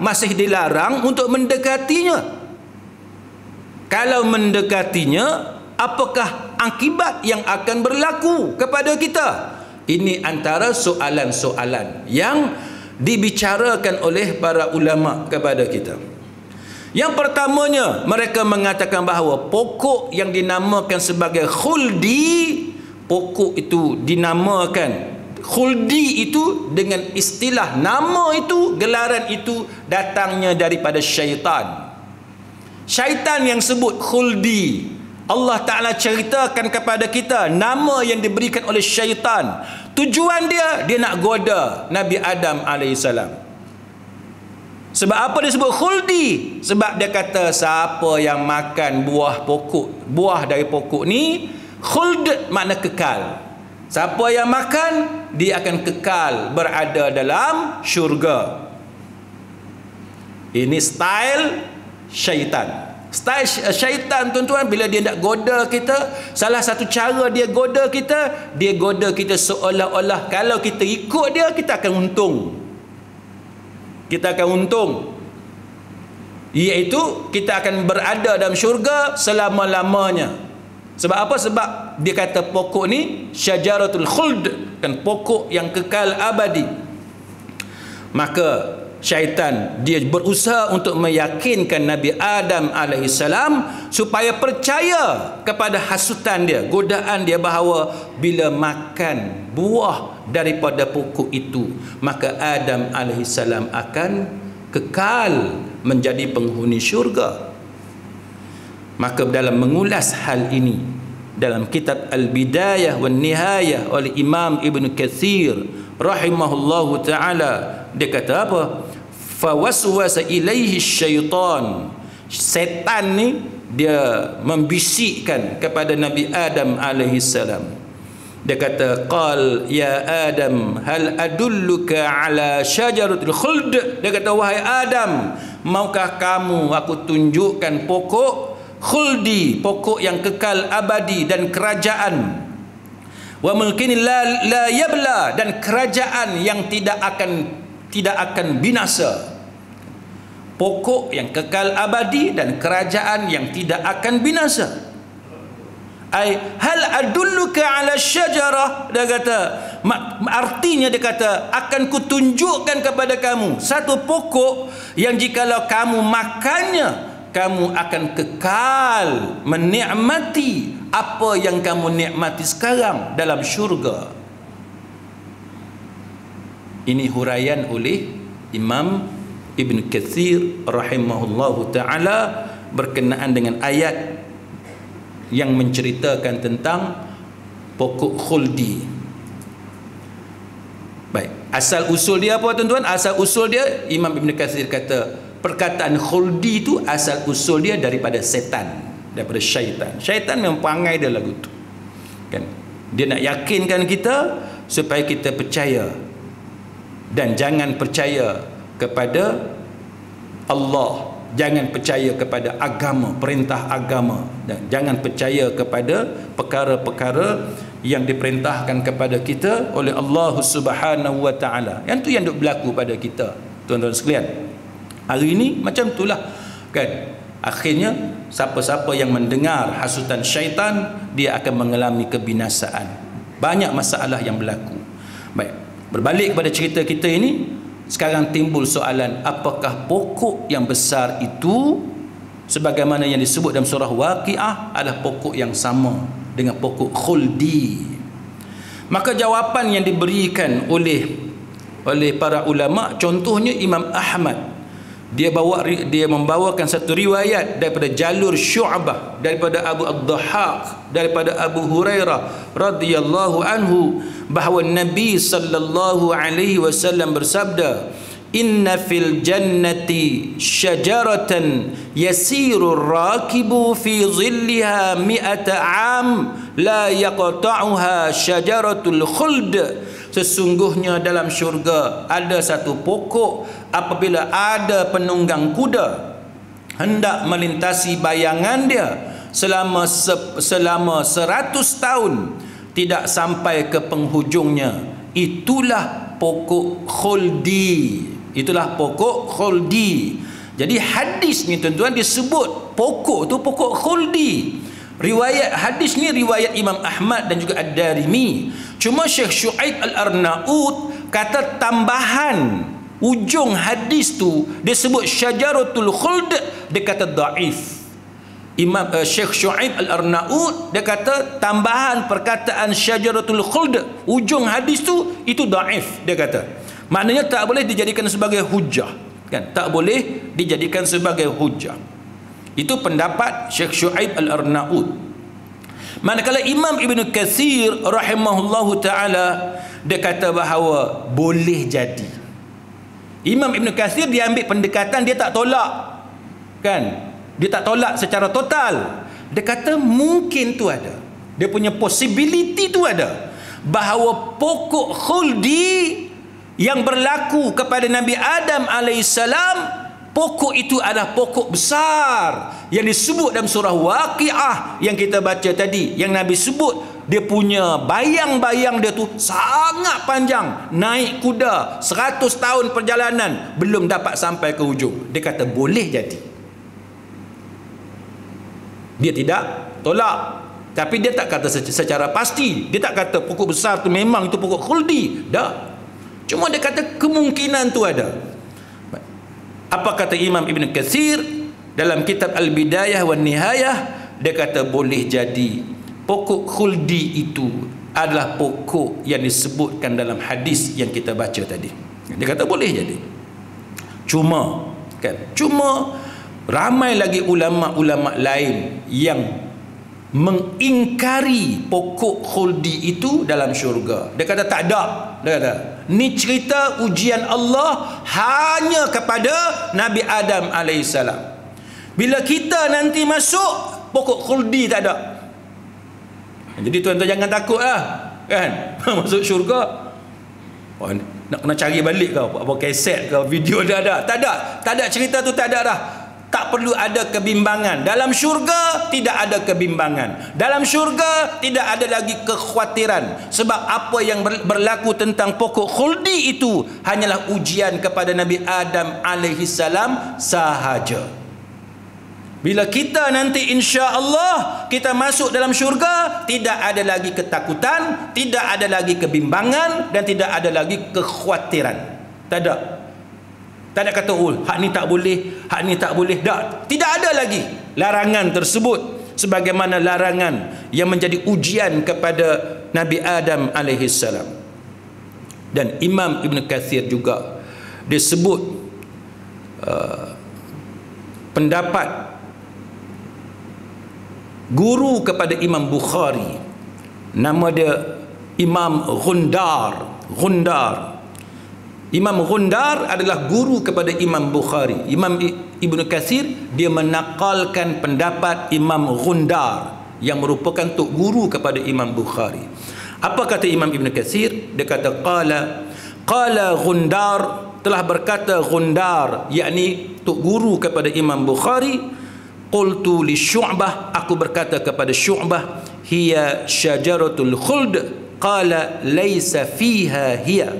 masih dilarang untuk mendekatinya? Kalau mendekatinya, apakah akibat yang akan berlaku kepada kita? Ini antara soalan-soalan yang dibicarakan oleh para ulama kepada kita. Yang pertamanya, mereka mengatakan bahawa pokok yang dinamakan sebagai khuldi, pokok itu dinamakan khuldi itu dengan istilah nama itu, gelaran itu datangnya daripada syaitan. Syaitan yang sebut khuldi. Allah Ta'ala ceritakan kepada kita nama yang diberikan oleh syaitan. Tujuan dia nak goda Nabi Adam alaihissalam. Sebab apa dia sebut khuldi? Sebab dia kata siapa yang makan buah dari pokok ni, khuld makna kekal. Siapa yang makan, dia akan kekal berada dalam syurga. Ini style syaitan. Style syaitan tuan-tuan, bila dia nak goda kita, salah satu cara dia goda kita seolah-olah kalau kita ikut dia, kita akan untung, iaitu kita akan berada dalam syurga selama-lamanya. Sebab apa? Sebab dia kata pokok ni syajaratul khuld, kan, pokok yang kekal abadi. Maka syaitan dia berusaha untuk meyakinkan Nabi Adam alaihissalam supaya percaya kepada hasutan dia, godaan dia, bahawa bila makan buah daripada pokok itu, maka Adam alaihissalam akan kekal menjadi penghuni syurga. Maka dalam mengulas hal ini dalam kitab Al-Bidayah wan Nihayah oleh Imam Ibn Katsir rahimahullahu ta'ala, dia kata apa? Fawaswasa ilaihi syaitan. Setan ni dia membisikkan kepada Nabi Adam alaihissalam. Dia kata, qal ya Adam hal adulluka ala syajaratul khuld. Dia kata, wahai Adam, maukah kamu aku tunjukkan pokok khuldi, pokok yang kekal abadi dan kerajaan, wa mulkin la yabla, dan kerajaan yang tidak akan binasa. Pokok yang kekal abadi dan kerajaan yang tidak akan binasa. Ai hal adulluka ala syajarah, dia kata, artinya dia kata, akan kutunjukkan kepada kamu satu pokok yang jikalau kamu makannya, kamu akan kekal menikmati apa yang kamu nikmati sekarang dalam syurga. Ini huraian oleh Imam Ibn Katsir rahimahullahu ta'ala berkenaan dengan ayat yang menceritakan tentang pokok khuldi. Baik, asal usul dia apa tuan-tuan? Asal usul dia, Imam Ibn Katsir kata, perkataan khuldi itu asal usul dia daripada setan, daripada syaitan. Syaitan memang perangai dia lagu tu, kan? Dia nak yakinkan kita supaya kita percaya, dan jangan percaya kepada Allah, jangan percaya kepada agama, perintah agama, dan jangan percaya kepada perkara-perkara yang diperintahkan kepada kita oleh Allah Subhanahu wa taala. Yang tu yang duk berlaku pada kita, tuan-tuan sekalian. Hari ini macam itulah, kan? Akhirnya siapa-siapa yang mendengar hasutan syaitan, dia akan mengalami kebinasaan. Banyak masalah yang berlaku. Baik, berbalik kepada cerita kita ini, sekarang timbul soalan, apakah pokok yang besar itu sebagaimana yang disebut dalam surah Waqiah adalah pokok yang sama dengan pokok khuldi? Maka jawapan yang diberikan oleh para ulama, contohnya Imam Ahmad, dia membawakan satu riwayat daripada jalur Syu'bah, daripada Abu Ad-Dhahhak, daripada Abu Hurairah radhiyallahu anhu, bahawa Nabi sallallahu alaihi wasallam bersabda, inna fil jannati syajaratan yasiru rakibu fi zilliha mi'ata am la yaqta'uha syajaratul khuld. Sesungguhnya dalam syurga ada satu pokok, apabila ada penunggang kuda hendak melintasi bayangan dia selama 100 tahun, tidak sampai ke penghujungnya. Itulah pokok khuldi. Itulah pokok khuldi. Jadi hadis ni tuan-tuan disebut pokok tu pokok khuldi. Riwayat hadis ni riwayat Imam Ahmad dan juga Ad-Darimi. Cuma Syekh Syuaib Al-Arnaud kata tambahan ujung hadis tu dia sebut syajaratul khuld, dia kata dhaif. Syekh Syuaib Al-Arnaud dia kata tambahan perkataan syajaratul khuld ujung hadis tu itu dhaif, dia kata. Maknanya tak boleh dijadikan sebagai hujah, kan? Tak boleh dijadikan sebagai hujah. Itu pendapat Syekh Syuaib Al-Arnaud. Manakala Imam Ibn Katsir rahimahullahu ta'ala, dia kata bahawa boleh jadi. Imam Ibn Katsir dia ambil pendekatan, dia tak tolak, kan? Dia tak tolak secara total. Dia kata mungkin tu ada, dia punya possibility tu ada, bahawa pokok khuldi yang berlaku kepada Nabi Adam alaihissalam, pokok itu adalah pokok besar yang disebut dalam surah Waqiah yang kita baca tadi, yang Nabi sebut dia punya bayang-bayang dia tu sangat panjang, naik kuda 100 tahun perjalanan belum dapat sampai ke hujung. Dia kata boleh jadi. Dia tidak tolak, tapi dia tak kata secara pasti. Dia tak kata pokok besar tu memang itu pokok khuldi, dah. Cuma dia kata kemungkinan tu ada. Apa kata Imam Ibn Katsir dalam kitab Al-Bidayah wan Nihayah? Dia kata boleh jadi pokok khuldi itu adalah pokok yang disebutkan dalam hadis yang kita baca tadi. Dia kata boleh jadi. Cuma ramai lagi ulama-ulama lain yang mengingkari pokok khuldi itu dalam syurga. Dia kata tak ada. Dia kata ni cerita ujian Allah hanya kepada Nabi Adam alaihissalam. Bila kita nanti masuk, pokok khuldi tak ada. Jadi tuan-tuan jangan takut lah, kan? Masuk syurga, oh, nak kena cari balik ke apa kaset ke video dia ada. Tak ada cerita tu, tak ada dah. Tak perlu ada kebimbangan. Dalam syurga tidak ada kebimbangan. Dalam syurga tidak ada lagi kekhawatiran. Sebab apa yang berlaku tentang pokok khuldi itu hanyalah ujian kepada Nabi Adam alaihissalam sahaja. Bila kita nanti insya-Allah kita masuk dalam syurga, tidak ada lagi ketakutan, tidak ada lagi kebimbangan, dan tidak ada lagi kekhawatiran. Tak ada. Tak ada kata oh hak ni tak boleh, hak ni tak boleh. Tak, tidak ada lagi larangan tersebut sebagaimana larangan yang menjadi ujian kepada Nabi Adam alaihissalam. Dan Imam Ibn Katsir juga disebut pendapat guru kepada Imam Bukhari, nama dia Imam Ghundar. Imam Ghundar adalah guru kepada Imam Bukhari. Imam Ibn Katsir dia menakalkan pendapat Imam Ghundar yang merupakan tok guru kepada Imam Bukhari. Apa kata Imam Ibn Katsir? Dia kata qala Ghundar, telah berkata Ghundar, yakni tok guru kepada Imam Bukhari, qultu li Syu'bah, aku berkata kepada Syu'bah, hiya syajaratul khuld, qala laisa fiha hiya.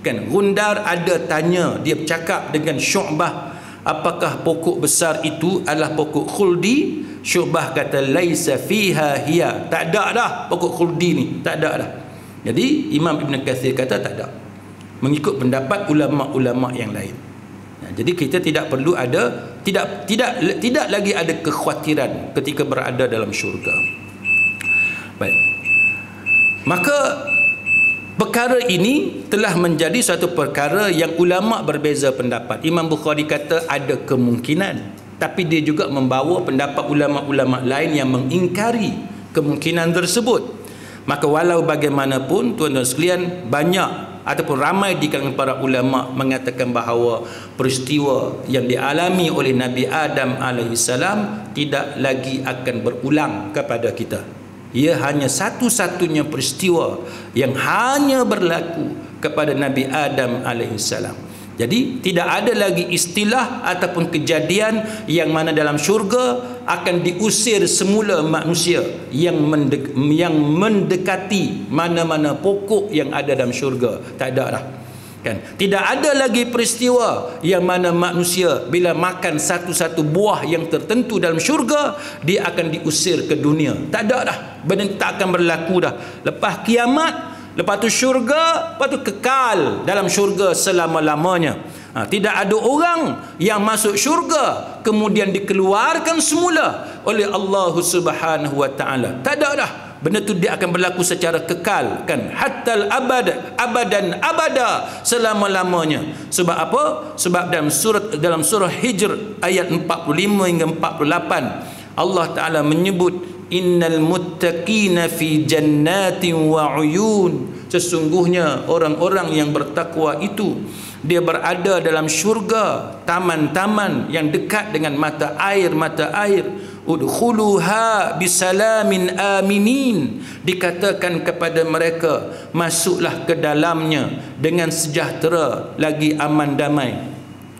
Kan Ghundar ada tanya, dia bercakap dengan Syu'bah, apakah pokok besar itu adalah pokok khuldi? Syu'bah kata laisa fiha hiya, tak ada dah pokok khuldi ni, tak ada dah. Jadi Imam Ibn Katsir kata tak ada, mengikut pendapat ulama-ulama yang lain. Jadi kita tidak perlu ada, tidak lagi ada kekhawatiran ketika berada dalam syurga. Baik, maka perkara ini telah menjadi satu perkara yang ulama berbeza pendapat. Imam Bukhari kata ada kemungkinan, tapi dia juga membawa pendapat ulama-ulama lain yang mengingkari kemungkinan tersebut. Maka walau bagaimanapun tuan-tuan sekalian, banyak ataupun ramai di kalangan para ulama mengatakan bahawa peristiwa yang dialami oleh Nabi Adam alaihissalam tidak lagi akan berulang kepada kita. Ia hanya satu-satunya peristiwa yang hanya berlaku kepada Nabi Adam alaihissalam. Jadi tidak ada lagi istilah ataupun kejadian yang mana dalam syurga akan diusir semula manusia yang mendekati mana-mana pokok yang ada dalam syurga. Tak ada dah. Kan? Tidak ada lagi peristiwa yang mana manusia bila makan satu-satu buah yang tertentu dalam syurga, dia akan diusir ke dunia. Tak ada dah. Benda tak akan berlaku dah. Lepas kiamat, lepas tu syurga, lepas tu kekal dalam syurga selama-lamanya. Tidak ada orang yang masuk syurga kemudian dikeluarkan semula oleh Allah Subhanahu wa taala. Tak ada dah. Benda tu dia akan berlaku secara kekal, kan, hatal abad, abadan abada, selama-lamanya. Sebab apa? Sebab dalam surah Hijr ayat 45 hingga 48 Allah Taala menyebut innal muttaqina fi jannatin wa uyun, sesungguhnya orang-orang yang bertakwa itu dia berada dalam syurga, taman-taman yang dekat dengan mata air, udkhuluha bisalamin aminin, dikatakan kepada mereka masuklah ke dalamnya dengan sejahtera lagi aman damai.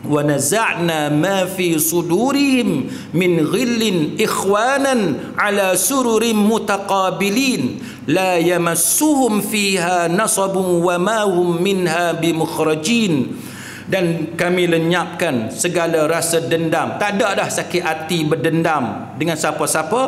Wa naza'na ma fi sudurihim min ghillin ikhwanan ala sururin mutaqabilin la yamassuhum fiha nasabun wa ma hum minha bimukhrajin. Dan kami lenyapkan segala rasa dendam. Tak ada dah sakit hati berdendam dengan siapa-siapa.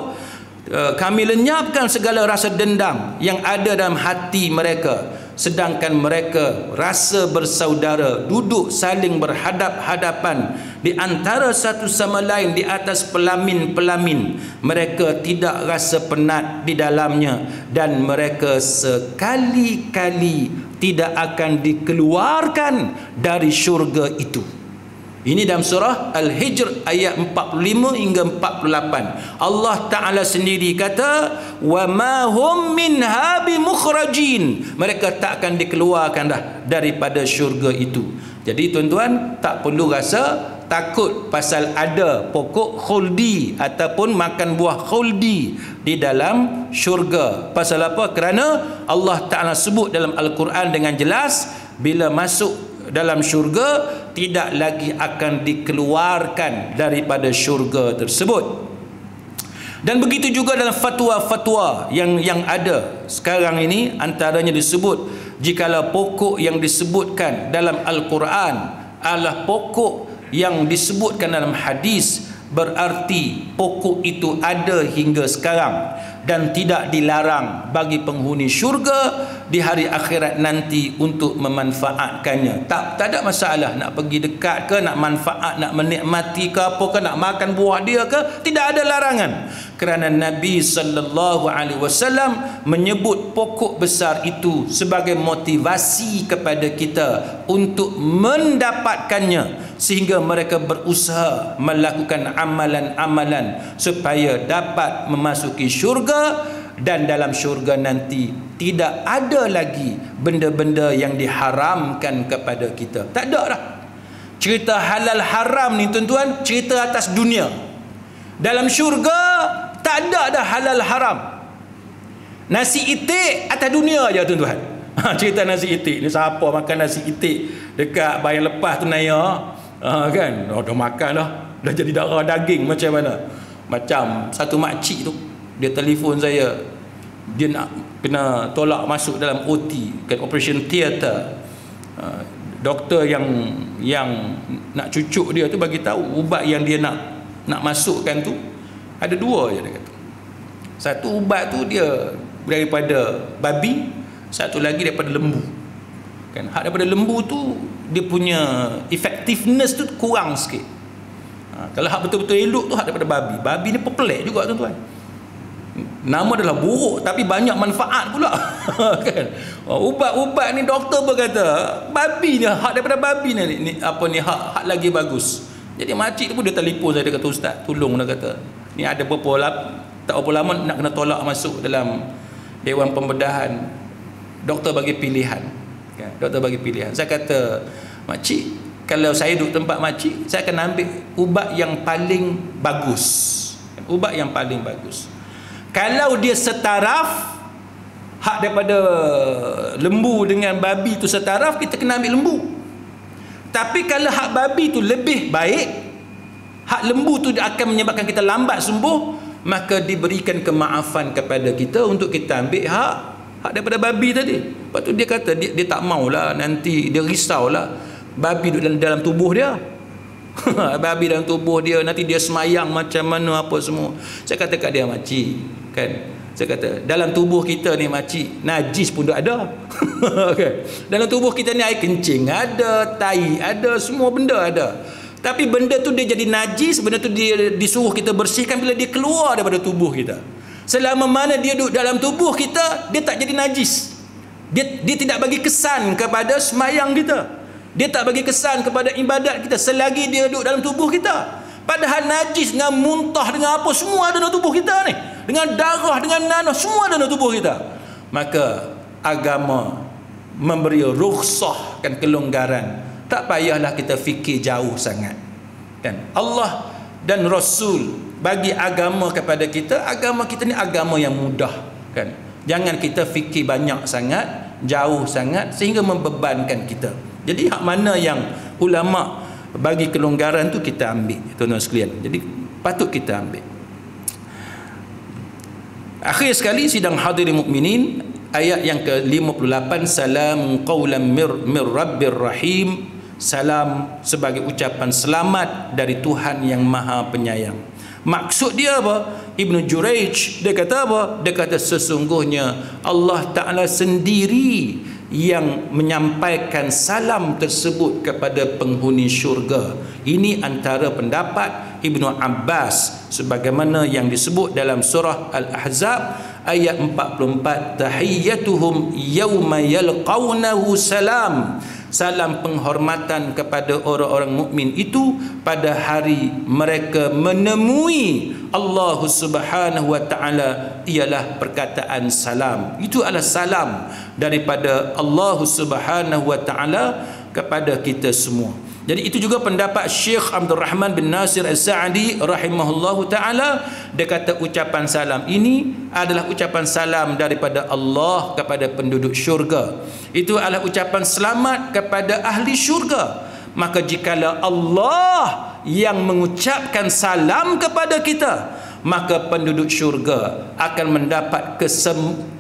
Kami lenyapkan segala rasa dendam yang ada dalam hati mereka, sedangkan mereka rasa bersaudara, duduk saling berhadap-hadapan di antara satu sama lain di atas pelamin-pelamin. Mereka tidak rasa penat di dalamnya dan mereka sekali-kali tidak akan dikeluarkan dari syurga itu. Ini dalam surah Al-Hijr ayat 45 hingga 48. Allah Ta'ala sendiri kata, wa ma hum minha bimukhrajin, mereka tak akan dikeluarkan dah daripada syurga itu. Jadi tuan-tuan tak perlu rasa takut pasal ada pokok khuldi ataupun makan buah khuldi di dalam syurga. Pasal apa? Kerana Allah Ta'ala sebut dalam Al-Quran dengan jelas, bila masuk dalam syurga tidak lagi akan dikeluarkan daripada syurga tersebut. Dan begitu juga dalam fatwa-fatwa yang ada sekarang ini, antaranya disebut jikalau pokok yang disebutkan dalam Al-Quran adalah pokok yang disebutkan dalam hadis, berarti pokok itu ada hingga sekarang dan tidak dilarang bagi penghuni syurga di hari akhirat nanti untuk memanfaatkannya. Tak ada masalah nak pergi dekat ke, nak manfaat, nak menikmati ke apa ke, nak makan buah dia ke, tidak ada larangan. Kerana Nabi sallallahu alaihi wasallam menyebut pokok besar itu sebagai motivasi kepada kita untuk mendapatkannya, sehingga mereka berusaha melakukan amalan-amalan supaya dapat memasuki syurga dan dalam syurga nanti tidak ada lagi benda-benda yang diharamkan kepada kita. Tak ada dah. Cerita halal haram ni tuan-tuan, cerita atas dunia. Dalam syurga tak ada dah halal haram. Nasi itik atas dunia je tuan-tuan. Cerita nasi itik ni, siapa makan nasi itik dekat bayang lepas tu Naya, kan, dah makan dah jadi darah daging macam mana. Macam satu makcik tu, dia telefon saya, dia nak kena tolak masuk dalam OT, kan, operation theater. Doktor yang nak cucuk dia tu bagi tahu ubat yang dia nak masukkan tu ada dua je, dia kata. Satu ubat tu dia daripada babi, satu lagi daripada lembu. Kan, hak daripada lembu tu dia punya effectiveness tu kurang sikit. Kalau hak betul-betul elok tu hak daripada babi. Babi ni pelik juga tuan-tuan. Nama adalah buruk tapi banyak manfaat pula. Kan? Ubat-ubat ni doktor pun kata babi ni, hak daripada babi ni apa ni hak lagi bagus. Jadi makcik tu pun dia telefon saya, dia kata, "Ustaz, tolong," dia kata, "ni ada tak berapa lama nak kena tolak masuk dalam Dewan Pembedahan." Doktor bagi pilihan. Kan? Doktor bagi pilihan. Saya kata, "Makcik, kalau saya duduk tempat makcik, saya akan ambil ubat yang paling bagus." Ubat yang paling bagus. Kalau dia setaraf, hak daripada lembu dengan babi tu setaraf, kita kena ambil lembu. Tapi kalau hak babi tu lebih baik, hak lembu tu akan menyebabkan kita lambat sembuh, maka diberikan kemaafan kepada kita untuk kita ambil hak daripada babi tadi. Lepas tu dia kata dia tak maulah, nanti dia risaulah babi duduk dalam tubuh dia. Babi dalam tubuh dia, nanti dia semayang macam mana apa semua. Saya kata kat dia, "Makcik, kan, saya kata dalam tubuh kita ni makcik, najis pun dah ada." Okay. Dalam tubuh kita ni air kencing ada, tai ada, semua benda ada. Tapi benda tu dia jadi najis, benda tu dia disuruh kita bersihkan bila dia keluar daripada tubuh kita. Selama mana dia duduk dalam tubuh kita, dia tak jadi najis. Dia tidak bagi kesan kepada semayang kita. Dia tak bagi kesan kepada ibadat kita selagi dia duduk dalam tubuh kita. Padahal najis dengan muntah dengan apa semua ada dalam tubuh kita ni. Dengan darah, dengan nanah, semua ada dalam tubuh kita. Maka agama memberi rukhsah, kan, kelonggaran. Tak payahlah kita fikir jauh sangat. Kan? Allah dan Rasul bagi agama kepada kita, agama kita ni agama yang mudah. Kan? Jangan kita fikir banyak sangat, jauh sangat sehingga membebankan kita. Jadi hak mana yang ulama bagi kelonggaran tu kita ambil, tuan-tuan sekalian. Jadi patut kita ambil. Akhir sekali sidang hadirin mukminin, ayat yang ke-58, "Salamun qaulan mir rabbir rahim." Salam sebagai ucapan selamat dari Tuhan yang Maha Penyayang. Maksud dia apa? Ibnu Jurayj dia kata apa? Dia kata sesungguhnya Allah Ta'ala sendiri yang menyampaikan salam tersebut kepada penghuni syurga. Ini antara pendapat Ibnu Abbas sebagaimana yang disebut dalam surah Al-Ahzab ayat 44, "Tahiyyatuhum yawma yalqawnahu salam." Salam penghormatan kepada orang-orang mukmin itu pada hari mereka menemui Allah Subhanahu wa taala ialah perkataan salam. Itu adalah salam daripada Allah Subhanahu wa taala kepada kita semua. Jadi itu juga pendapat Syekh Abdul Rahman bin Nasir Al-Sa'di rahimahullahu taala. Dia kata ucapan salam ini adalah ucapan salam daripada Allah kepada penduduk syurga. Itu adalah ucapan selamat kepada ahli syurga. Maka jikalau Allah yang mengucapkan salam kepada kita, maka penduduk syurga akan mendapat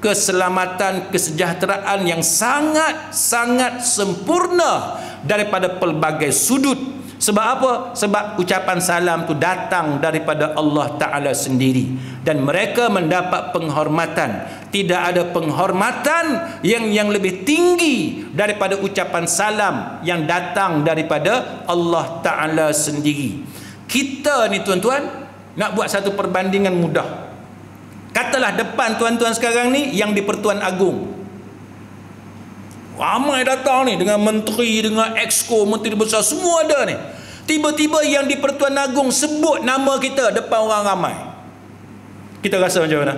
keselamatan, kesejahteraan yang sangat-sangat sempurna daripada pelbagai sudut. Sebab apa? Sebab ucapan salam itu datang daripada Allah Ta'ala sendiri. Dan mereka mendapat penghormatan. Tidak ada penghormatan yang lebih tinggi daripada ucapan salam yang datang daripada Allah Ta'ala sendiri. Kita ni tuan-tuan, nak buat satu perbandingan mudah. Katalah depan tuan-tuan sekarang ni yang di Pertuan Agong. Ramai datang ni dengan menteri, dengan exco, menteri besar, semua ada ni. Tiba-tiba yang di Pertuan Agong sebut nama kita depan orang ramai. Kita rasa macam mana?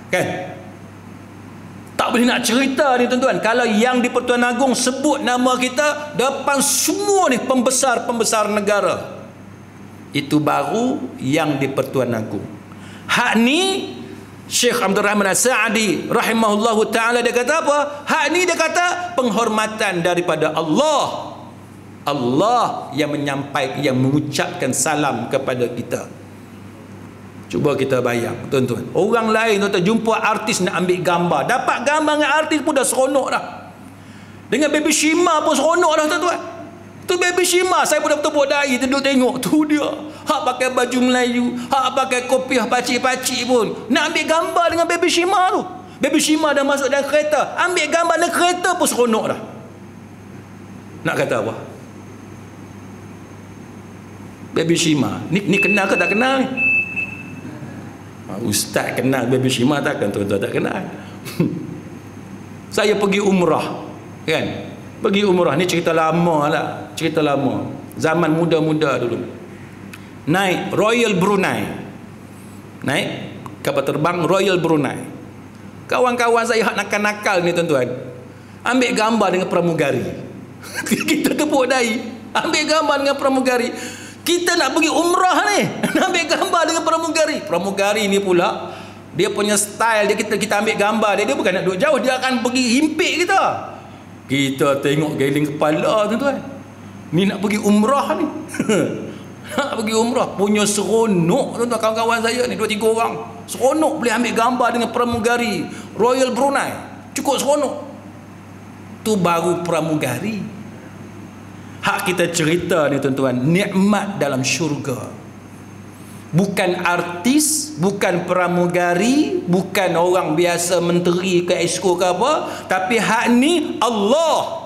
Kan? Tak boleh nak cerita ni tuan-tuan. Kalau yang di Pertuan Agong sebut nama kita depan semua ni pembesar-pembesar negara, itu baru yang di Pertuan Agong. Hak ni Syekh Abdul Rahman As-Sa'di rahimahullahu ta'ala, dia kata apa? Hak ni dia kata penghormatan daripada Allah. Allah yang menyampaikan, yang mengucapkan salam kepada kita. Cuba kita bayang tuan-tuan, orang lain tuan-tuan jumpa artis nak ambil gambar, dapat gambar dengan artis pun dah seronok dah. Dengan Baby Shima pun seronok dah tuan-tuan. Tu Baby Shima, saya pun dah bertepuk dahi duduk tengok. Tu dia, hak pakai baju Melayu, hak pakai kopiah pacik-pacik pun nak ambil gambar dengan Baby Shima tu. Baby Shima dah masuk dalam kereta, ambil gambar dalam kereta pun seronok dah. Nak kata apa? Baby Shima ni kenal ke tak kenal ni? Ustaz kenal Baby Shima, takkan tuan-tuan tak kenal? Saya pergi umrah, kan? Pergi umrah ni cerita lama lah, cerita lama. Zaman muda-muda dulu. Naik Royal Brunei. Naik kapal terbang Royal Brunei. Kawan-kawan saya hak nakal-nakal ni tuan-tuan, ambil gambar dengan pramugari. Kita tepuk dahi, ambil gambar dengan pramugari. Kita nak pergi umrah ni, nak ambil gambar dengan pramugari. Pramugari ni pula, dia punya style dia, kita ambil gambar dia bukan nak duduk jauh, dia akan pergi himpit kita. Kita tengok geleng kepala tuan-tuan. Ni nak pergi umrah ni. Nak pergi umrah, punya seronok tuan-tuan. Kawan-kawan saya ni 2-3 orang, seronok boleh ambil gambar dengan pramugari Royal Brunei. Cukup seronok. Tu baru pramugari. Hak kita cerita ni tuan-tuan, nikmat dalam syurga. Bukan artis, bukan pramugari, bukan orang biasa, menteri ke exco ke apa, tapi hak ni Allah.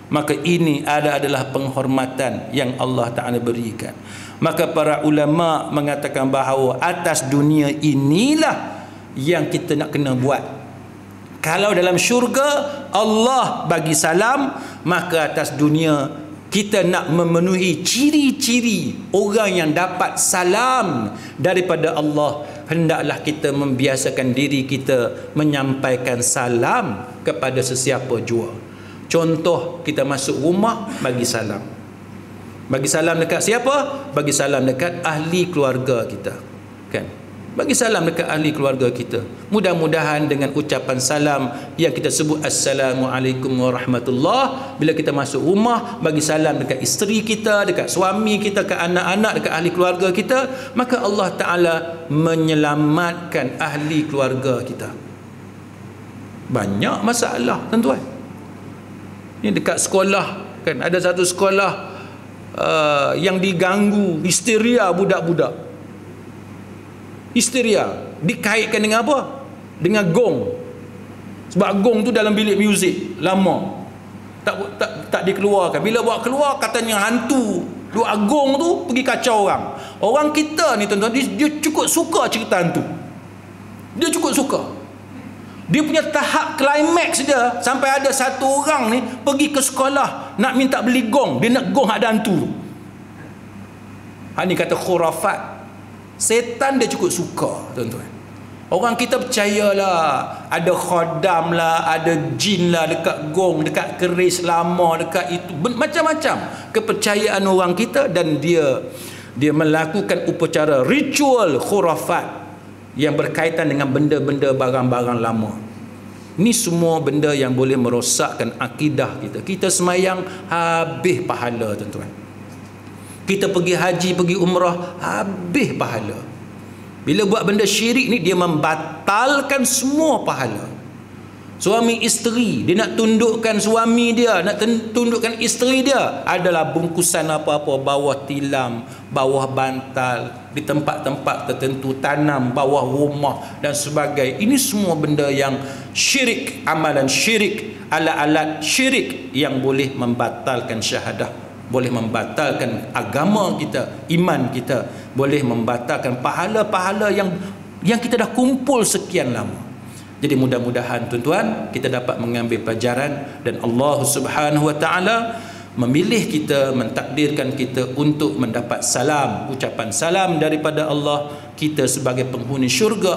Maka ini adalah penghormatan yang Allah Ta'ala berikan. Maka para ulama mengatakan bahawa atas dunia inilah yang kita nak kena buat. Kalau dalam syurga Allah bagi salam, maka atas dunia kita nak memenuhi ciri-ciri orang yang dapat salam daripada Allah. Hendaklah kita membiasakan diri kita menyampaikan salam kepada sesiapa jua. Contoh, kita masuk rumah, bagi salam. Bagi salam dekat siapa? Bagi salam dekat ahli keluarga kita, kan? Bagi salam dekat ahli keluarga kita. Mudah-mudahan dengan ucapan salam yang kita sebut Assalamualaikum warahmatullahi, bila kita masuk rumah, bagi salam dekat isteri kita, dekat suami kita, dekat anak-anak, dekat ahli keluarga kita, maka Allah Ta'ala menyelamatkan ahli keluarga kita. Banyak masalah tuan-tuan. Ini dekat sekolah, kan, ada satu sekolah yang diganggu histeria budak-budak. Histeria dikaitkan dengan apa? Dengan gong. Sebab gong tu dalam bilik muzik lama tak dikeluarkan. Bila buat keluar, katanya hantu duk gong tu pergi kacau orang. Orang kita ni tuan-tuan, dia cukup suka cerita hantu. Dia cukup suka. Dia punya tahap climax dia sampai ada satu orang ni pergi ke sekolah nak minta beli gong. Dia nak gong ada hantu. Ni kata khurafat. Setan dia cukup suka tuan-tuan. Orang kita percayalah ada khodam lah, ada jin lah dekat gong, dekat keris lama, dekat itu, macam-macam kepercayaan orang kita. Dan dia melakukan upacara ritual khurafat yang berkaitan dengan benda-benda barang-barang lama. Ini semua benda yang boleh merosakkan akidah kita. Kita semayang habis pahala tuan-tuan. Kita pergi haji, pergi umrah, habis pahala. Bila buat benda syirik ni, dia membatalkan semua pahala. Suami isteri, dia nak tundukkan suami dia, nak tundukkan isteri dia, adalah bungkusan apa-apa, bawah tilam, bawah bantal, di tempat-tempat tertentu, tanam bawah rumah dan sebagainya. Ini semua benda yang syirik, amalan syirik, alat-alat syirik yang boleh membatalkan syahadah, boleh membatalkan agama kita, iman kita, boleh membatalkan pahala-pahala yang kita dah kumpul sekian lama. Jadi mudah-mudahan tuan-tuan kita dapat mengambil pelajaran, dan Allah Subhanahu wa taala memilih kita, mentakdirkan kita untuk mendapat salam, ucapan salam daripada Allah. Kita sebagai penghuni syurga